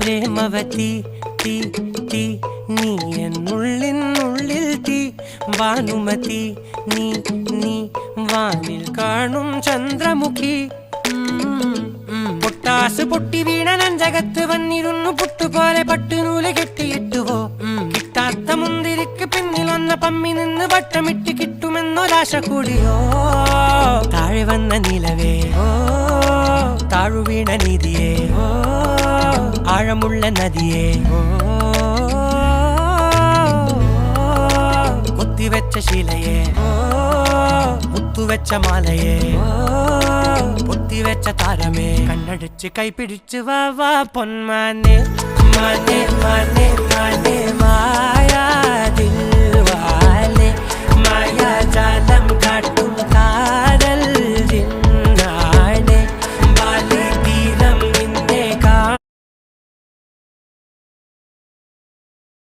പ്രേമവതി തീ തീ നീ എന്നുള്ളിൽ തീ ഭാനുമതി നീ നീ വാനിൽ കാണും ചന്ദ്രമുഖി പൊട്ടാസ് പൊട്ടി വീണ നെഞ്ചകത്ത് വന്നിരുന്നു പുട്ടുപോലെ പട്ടുനൂല് കെട്ടിയിട്ടുവോ കിട്ടാത്ത മുന്തിരിക്ക് പിന്നിൽ വന്ന പമ്മി നിന്ന് വട്ടമിട്ട് കിട്ടുമെന്നൊരാശ കൂടിയോ താഴെ വന്ന നിലവേ താഴു വീണ നിധിയേ ആഴമുള്ള നദിയേ കൊത്തിവെച്ച ശിലയേ മുത്തുവെച്ച മാലയേ പൊത്തിവെച്ച താരമേ കണ്ണടിച്ച് കൈപിടിച്ച് വാ വാ പൊന്മാനെ മാനെ മാനെ മാനെ മായാ ദിൽവാലെ മായാ ജാല